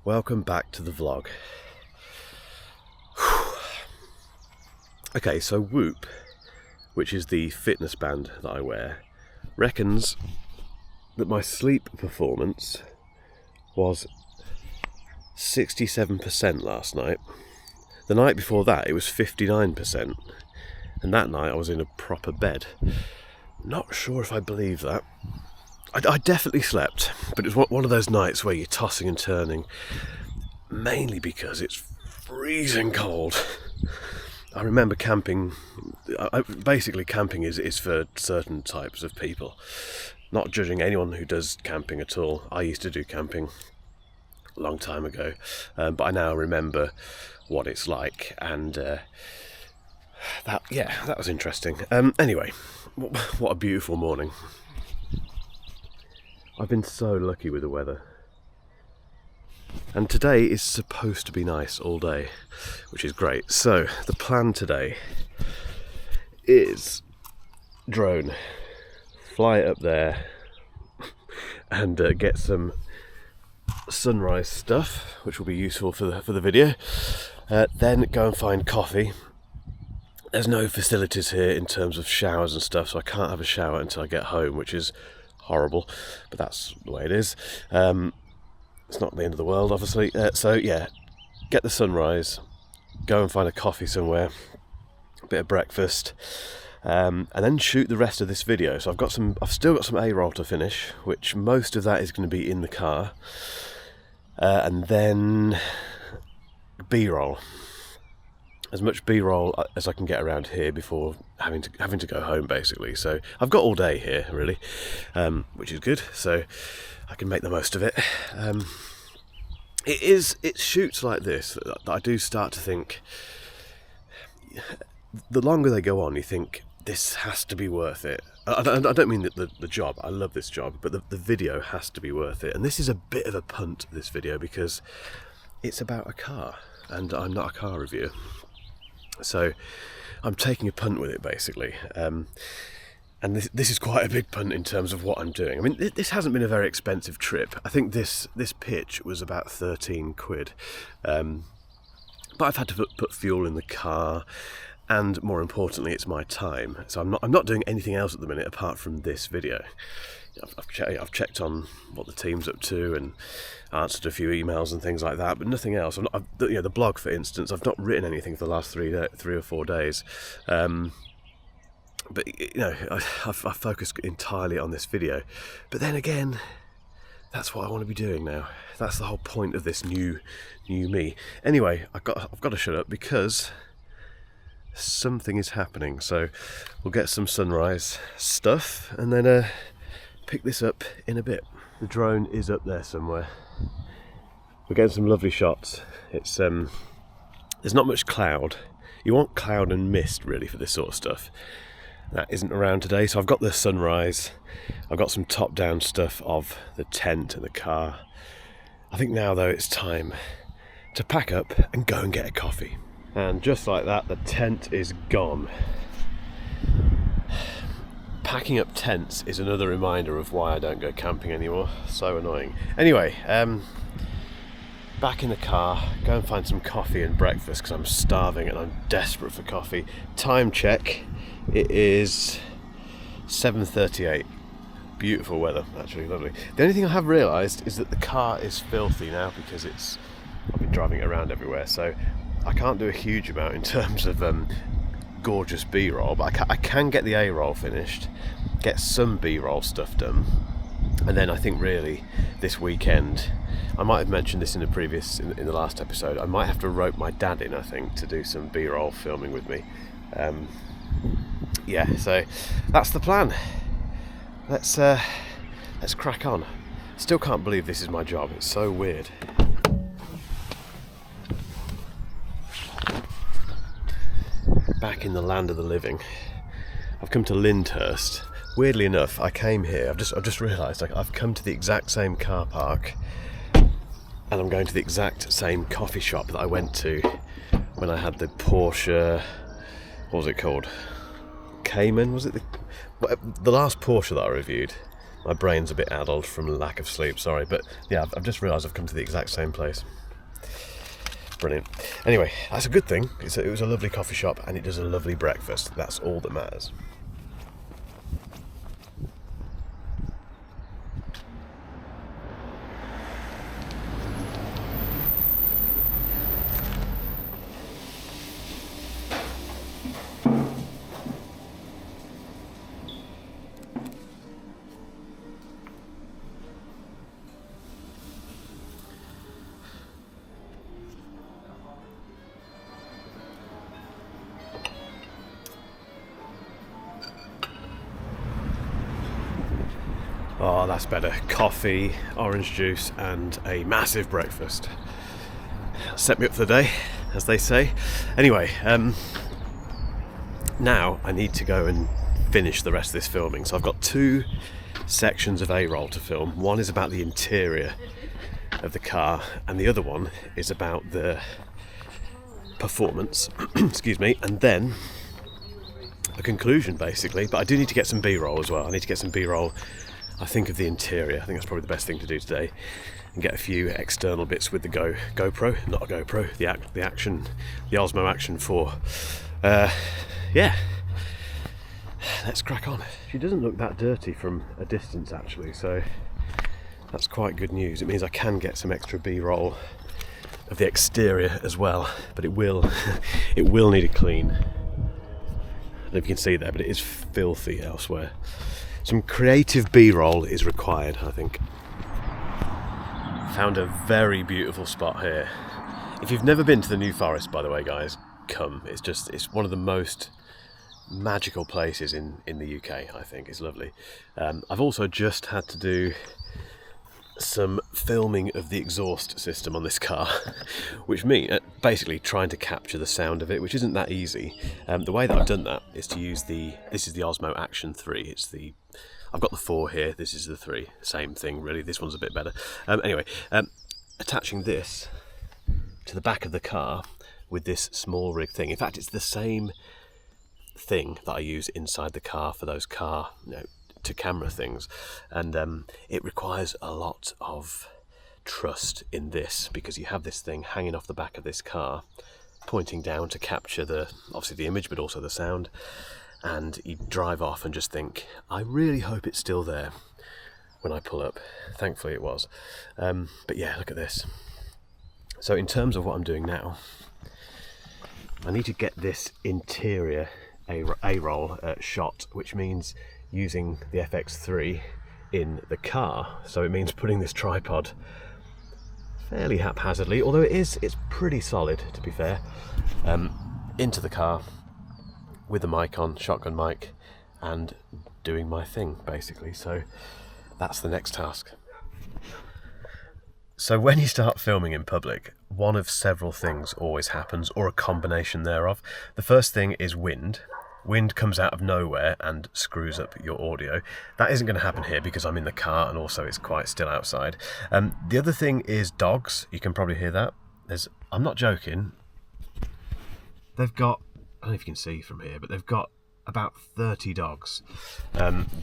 Welcome back to the vlog. Okay, so Whoop, which is the fitness band that I wear, reckons that my sleep performance was 67% last night. The night before that it was 59%, and that night I was in a proper bed. Not sure if I believe that. I definitely slept, but it was one of those nights where you're tossing and turning, mainly because it's freezing cold. I remember camping. Basically, camping is for certain types of people. Not judging anyone who does camping at all. I used to do camping a long time ago, but I now remember what it's like, and that was interesting. Anyway, what a beautiful morning. I've been so lucky with the weather. And today is supposed to be nice all day, which is great. So, the plan today is drone, fly it up there and get some sunrise stuff, which will be useful for the video. Then go and find coffee. There's no facilities here in terms of showers and stuff, so I can't have a shower until I get home, which is horrible, but that's the way it is. It's not the end of the world, obviously. So yeah, get the sunrise, go and find a coffee somewhere, a bit of breakfast, and then shoot the rest of this video. So I've still got some A-roll to finish, which most of that is going to be in the car, and then B-roll. As much B-roll as I can get around here before having to go home, basically. So I've got all day here, really, which is good. So I can make the most of it. It shoots like this that I do start to think. The longer they go on, you think this has to be worth it. I don't mean the job. I love this job, but the video has to be worth it. And this is a bit of a punt, this video, because it's about a car, and I'm not a car reviewer. So I'm taking a punt with it, basically, and this is quite a big punt in terms of what I'm doing. I mean, this hasn't been a very expensive trip. I think this pitch was about 13 quid, but I've had to put fuel in the car, and more importantly, it's my time. So I'm not doing anything else at the minute apart from this video. I've checked on what the team's up to and answered a few emails and things like that, but nothing else. The blog, for instance, I've not written anything for the last 3 or 4 days. But I've focused entirely on this video. But then again, that's what I want to be doing now. That's the whole point of this new me. Anyway, I've got to shut up because something is happening. So we'll get some sunrise stuff and then pick this up in a bit. The drone is up there somewhere. We're getting some lovely shots. It's there's not much cloud. You want cloud and mist really for this sort of stuff. That isn't around today, so I've got the sunrise. I've got some top-down stuff of the tent and the car. I think now though it's time to pack up and go and get a coffee. And just like that, the tent is gone. Packing up tents is another reminder of why I don't go camping anymore. So annoying. Anyway, back in the car, go and find some coffee and breakfast because I'm starving and I'm desperate for coffee. Time check, it is 7:38. Beautiful weather, actually, lovely. The only thing I have realised is that the car is filthy now because I've been driving it around everywhere, so I can't do a huge amount in terms of gorgeous B-roll, but I can get the A-roll finished, get some B-roll stuff done, and then I think really this weekend, I might have mentioned this in the last episode, I might have to rope my dad in, I think, to do some B-roll filming with me. So that's the plan. Let's crack on. Still can't believe this is my job. It's so weird. Back in the land of the living. I've come to Lyndhurst. Weirdly enough, I came here. I've just realised I've come to the exact same car park, and I'm going to the exact same coffee shop that I went to when I had the Porsche. What was it called? Cayman? Was it the last Porsche that I reviewed? My brain's a bit addled from lack of sleep, sorry, but yeah, I've just realised I've come to the exact same place. Brilliant. Anyway, that's a good thing. It was a lovely coffee shop and it does a lovely breakfast. That's all that matters. Oh, that's better. Coffee, orange juice, and a massive breakfast. Set me up for the day, as they say. Anyway, now I need to go and finish the rest of this filming. So I've got 2 sections of A-roll to film. One is about the interior of the car, and the other one is about the performance, excuse me, and then a conclusion, basically. But I do need to get some B-roll as well. I need to get some B-roll, I think, of the interior. I think that's probably the best thing to do today, and get a few external bits with the GoPro, not a GoPro, the Osmo Action 4. Yeah, let's crack on. She doesn't look that dirty from a distance, actually, so that's quite good news. It means I can get some extra B-roll of the exterior as well, but it will need a clean. I don't know if you can see there, but it is filthy elsewhere. Some creative B-roll is required, I think. Found a very beautiful spot here. If you've never been to the New Forest, by the way, guys, come. It's one of the most magical places in the UK, I think. It's lovely. I've also just had to do some filming of the exhaust system on this car, which means basically trying to capture the sound of it, which isn't that easy. The way that I've done that is to use this is the Osmo Action 3. I've got the 4 here, this is the 3. Same thing, really. This one's a bit better. Anyway, attaching this to the back of the car with this small rig thing. In fact, it's the same thing that I use inside the car for those car, to camera things, and it requires a lot of trust in this, because you have this thing hanging off the back of this car, pointing down to capture obviously the image, but also the sound. And you drive off and just think, I really hope it's still there when I pull up. Thankfully it was. But yeah, look at this. So in terms of what I'm doing now, I need to get this interior A-roll shot, which means using the FX3 in the car. So it means putting this tripod fairly haphazardly, although it's pretty solid, to be fair, into the car with the mic on, shotgun mic, and doing my thing, basically. So that's the next task. So when you start filming in public, one of several things always happens, or a combination thereof. The first thing is wind. Wind comes out of nowhere and screws up your audio. That isn't going to happen here because I'm in the car and also it's quite still outside. The other thing is dogs. You can probably hear that. I'm not joking. They've got, I don't know if you can see from here, but they've got about 30 dogs.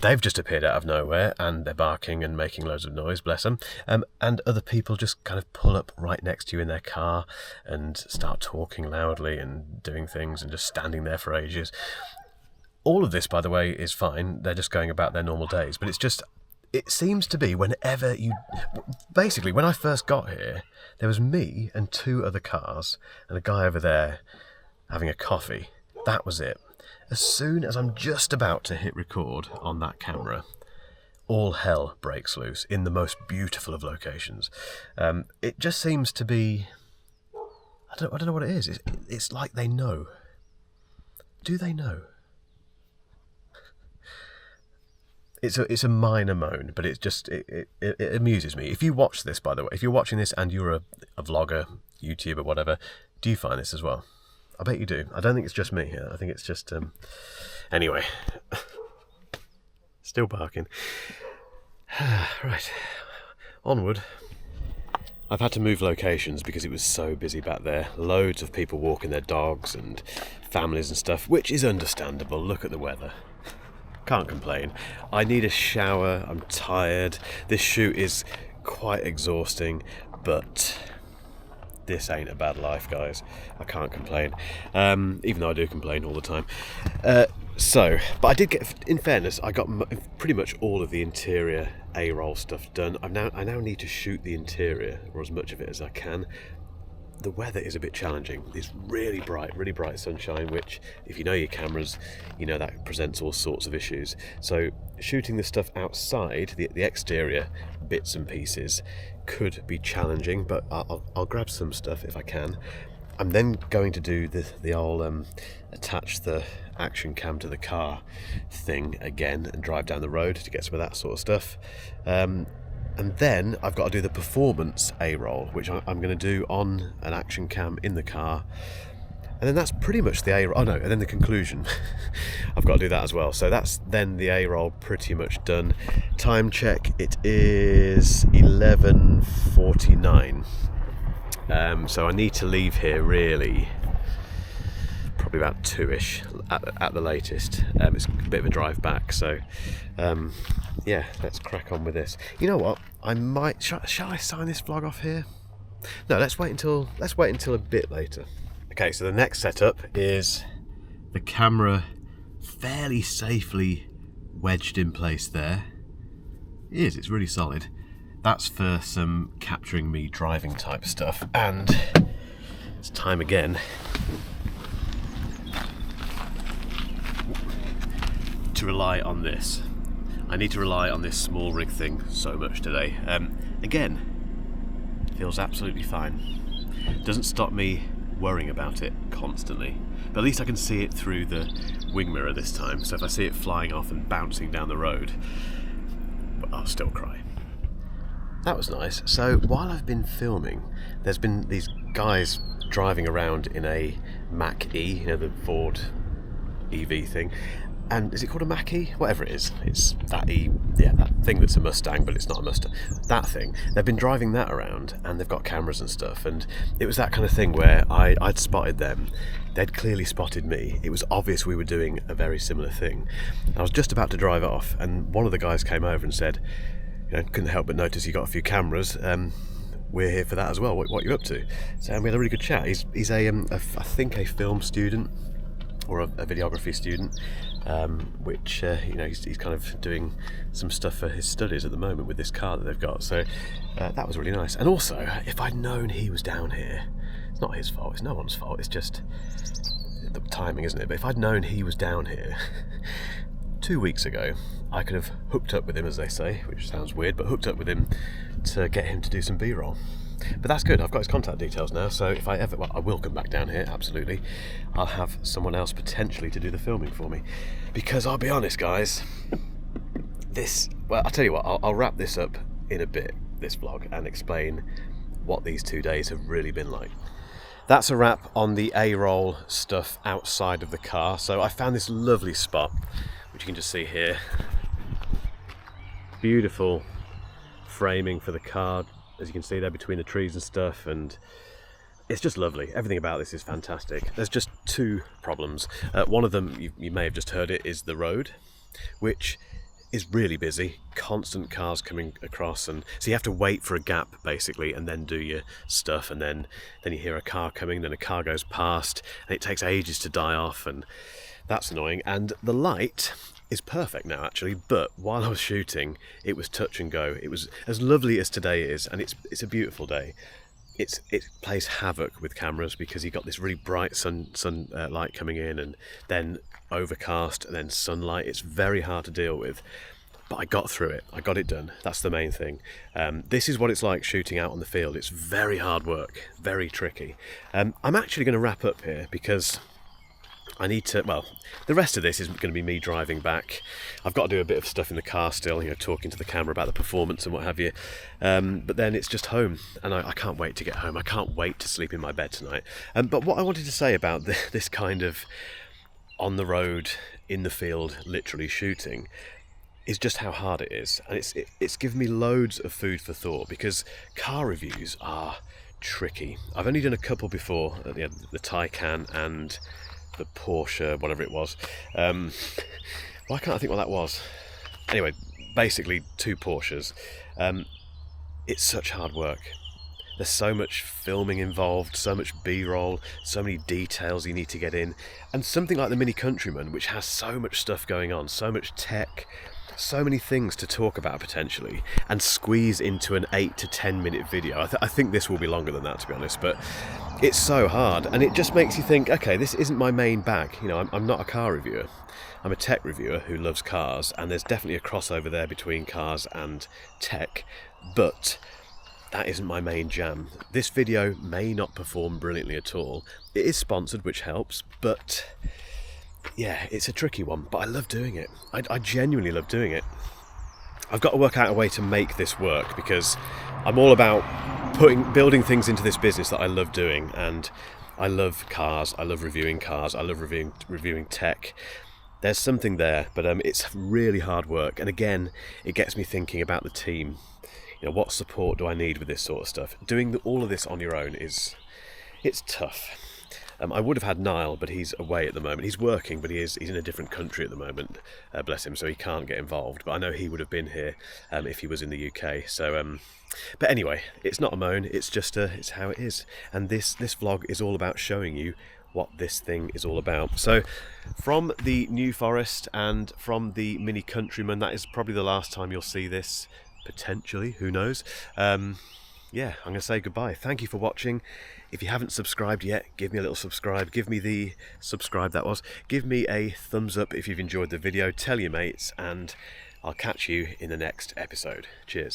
They've just appeared out of nowhere and they're barking and making loads of noise, bless them. And other people just kind of pull up right next to you in their car and start talking loudly and doing things and just standing there for ages. All of this, by the way, is fine. They're just going about their normal days. But it seems to be whenever basically, when I first got here, there was me and 2 other cars and a guy over there having a coffee. That was it. As soon as I'm just about to hit record on that camera, all hell breaks loose in the most beautiful of locations. It just seems to be, I don't know what it is. It's like they know. Do they know? It's a minor moan, but it's just it amuses me. If you watch this, by the way, if you're watching this and you're a vlogger, YouTuber, whatever, do you find this as well? I bet you do. I don't think it's just me here. I think it's just anyway. Still barking. Right, onward. I've had to move locations because it was so busy back there. Loads of people walking their dogs and families and stuff, which is understandable. Look at the weather. can't complain. I need a shower, I'm tired. This shoot is quite exhausting, but this ain't a bad life, guys. I can't complain, even though I do complain all the time. But I did get, in fairness, I got pretty much all of the interior A-roll stuff done. I now need to shoot the interior, or as much of it as I can. The weather is a bit challenging. It's really bright sunshine, which, if you know your cameras, you know that presents all sorts of issues. So shooting the stuff outside, the exterior bits and pieces, could be challenging, but I'll grab some stuff if I can. I'm then going to do the old attach the action cam to the car thing again and drive down the road to get some of that sort of stuff. And then I've got to do the performance A-roll, which I'm going to do on an action cam in the car. And then that's pretty much the A-roll. Oh no, and then the conclusion. I've got to do that as well. So that's then the A-roll pretty much done. Time check, it is 11:49. So I need to leave here really probably about 2ish at the latest. It's a bit of a drive back, so yeah, let's crack on with this. You know what? I might shall I sign this vlog off here? No, let's wait until a bit later. Okay, so the next setup is the camera fairly safely wedged in place there. It's really solid. That's for some capturing me driving type stuff, and it's time again to rely on this. I need to rely on this small rig thing so much today. Again, feels absolutely fine. Doesn't stop me worrying about it constantly, but at least I can see it through the wing mirror this time, so if I see it flying off and bouncing down the road, I'll still cry. That was nice. So while I've been filming, there's been these guys driving around in a Mach-E, you know, the Ford EV thing. And is it called a Mach-E? Whatever it is. It's that that thing that's a Mustang, but it's not a Mustang. That thing. They've been driving that around, and they've got cameras and stuff, and it was that kind of thing where I'd spotted them. They'd clearly spotted me. It was obvious we were doing a very similar thing. I was just about to drive off, and one of the guys came over and said, you know, couldn't help but notice you got a few cameras. We're here for that as well. What are you up to? So we had a really good chat. He's I think a film student, or a videography student, which you know, he's kind of doing some stuff for his studies at the moment with this car that they've got. So that was really nice. And also, if I'd known he was down here, it's not his fault. It's no one's fault. It's just the timing, isn't it? But if I'd known he was down here 2 weeks ago, I could have hooked up with him, as they say, which sounds weird, but hooked up with him to get him to do some B-roll. But that's good. I've got his contact details now, so if I ever, well, I will come back down here, absolutely. I'll have someone else potentially to do the filming for me. Because I'll be honest, guys, well, I'll tell you what, I'll wrap this up in a bit, this vlog, and explain what these 2 days have really been like. That's a wrap on the A-roll stuff outside of the car. So I found this lovely spot, which you can just see here. Beautiful framing for the car, as you can see there between the trees and stuff, and it's just lovely. Everything about this is fantastic. There's just 2 problems. One of them, you may have just heard it, is the road, which is really busy, constant cars coming across, and so you have to wait for a gap basically and then do your stuff, and then you hear a car coming, then a car goes past, and it takes ages to die off, and that's annoying. And the light is perfect now actually, but while I was shooting it was touch and go. It was as lovely as today is, and it's a beautiful day. It plays havoc with cameras because you've got this really bright sun light coming in, and then overcast, and then sunlight. It's very hard to deal with, but I got through it. I got it done. That's the main thing. This is what it's like shooting out on the field. It's very hard work, very tricky. I'm actually going to wrap up here because I need to, well, the rest of this is going to be me driving back. I've got to do a bit of stuff in the car still, you know, talking to the camera about the performance and what have you. But then it's just home, and I can't wait to get home. I can't wait to sleep in my bed tonight. But what I wanted to say about this kind of on the road, in the field, literally shooting, is just how hard it is. And it's given me loads of food for thought, because car reviews are tricky. I've only done a couple before, the Taycan and the Porsche, whatever it was. Why can't I think what that was? Anyway, basically 2 Porsches. It's such hard work. There's so much filming involved, so much B-roll, so many details you need to get in. And something like the Mini Countryman, which has so much stuff going on, so much tech, so many things to talk about potentially, and squeeze into an 8 to 10 minute video. I think this will be longer than that, to be honest, but it's so hard, and it just makes you think, okay, this isn't my main bag. You know, I'm not a car reviewer. I'm a tech reviewer who loves cars, and there's definitely a crossover there between cars and tech, but that isn't my main jam. This video may not perform brilliantly at all. It is sponsored, which helps, but yeah, it's a tricky one, but I love doing it. I genuinely love doing it. I've got to work out a way to make this work, because I'm all about building things into this business that I love doing, and I love cars, I love reviewing cars, I love reviewing tech. There's something there, but it's really hard work, and again, it gets me thinking about the team. You know, what support do I need with this sort of stuff? Doing all of this on your own it's tough. I would have had Niall, but he's away at the moment. He's working, but he's in a different country at the moment, bless him, so he can't get involved. But I know he would have been here if he was in the UK. So, but anyway, it's not a moan. It's just it's how it is. And this vlog is all about showing you what this thing is all about. So, from the New Forest and from the Mini Countryman, that is probably the last time you'll see this. Potentially, who knows. Yeah, I'm going to say goodbye. Thank you for watching. If you haven't subscribed yet, give me a little subscribe. Give me the subscribe, that was. Give me a thumbs up if you've enjoyed the video. Tell your mates, and I'll catch you in the next episode. Cheers.